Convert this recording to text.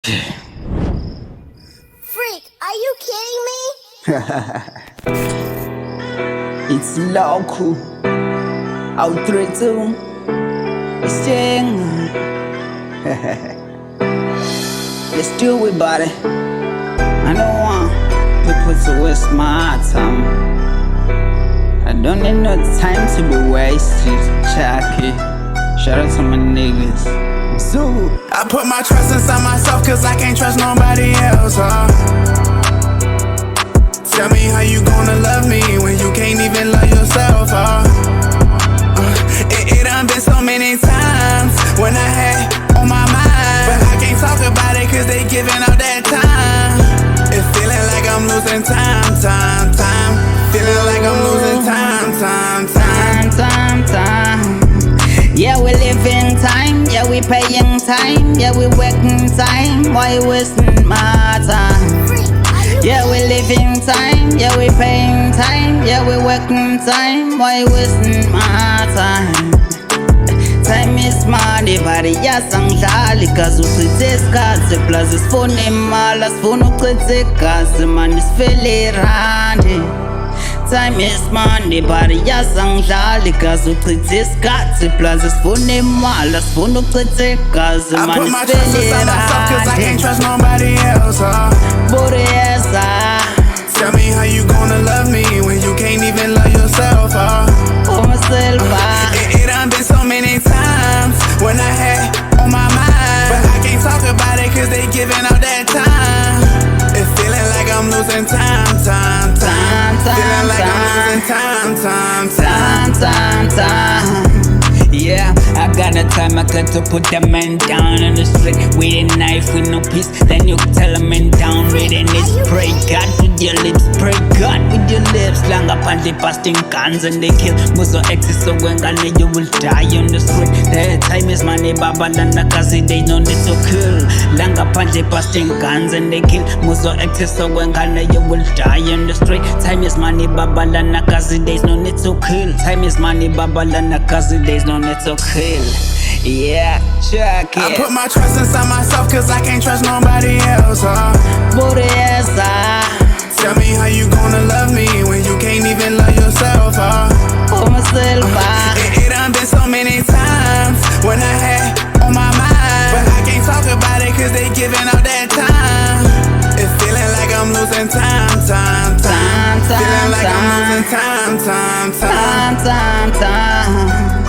Freak, are you kidding me? It's local. Out 3-2. It's Jing. Let's do it, buddy. I don't want people to waste my time. I don't need no time to be wasted. Chucky. Shout out to my niggas. So I put my trust inside myself cause I can't trust nobody else, Tell me how you gonna love me when you can't even love yourself, It done been so many times when I had on my mind, but I can't talk about it cause they giving out that time. It's feeling like I'm losing time. Feeling like I'm losing time. Yeah, we live in time, yeah, we paying time, yeah, we working time, why wasting my time? Yeah, we live in time, yeah, we paying time, yeah, we working time, why wasting my time? Time is money, bari yasangidlali kaze uchithe isikhathi plus sifuna imali asifuna uchitha igazi manje sifele irandi. Time is money, bari yasangidlali kaze uchithe isikhathi plus sifuna imali asifuna uchitha igazi I put manje my trust sifele inside myself cause I can't irandi. trust nobody else, Tell me how you gonna love me when you can't even love yourself, It done been so many times when I had on my mind, but I can't talk about it cause they giving out that time. It's feeling like I'm losing time. Feeling like I'm losing time. Yeah, I got the time, I got to put the man down on the street with a knife, with no peace. Then you tell a man down with a knees. Pray God with your lips, pray God with your lips. Lang up and they busting guns and they kill. Muso exes so when you will die on the street. The time is money, baba landa kazi they no need to kill. Lang up and they busting guns and they kill. Muso exes so when you will die on the street. Time is money, baba landa kazi there's no need to kill. Time is money, baba landa kazi there's no need to kill. Yeah, check it. I put my trust inside myself cause I can't trust nobody else, Tell me how you gonna love me when you can't even love yourself, It done been so many times when I had on my mind, but I can't talk about it cause they giving out that time. It's feeling like I'm losing time. Feeling like I'm losing time.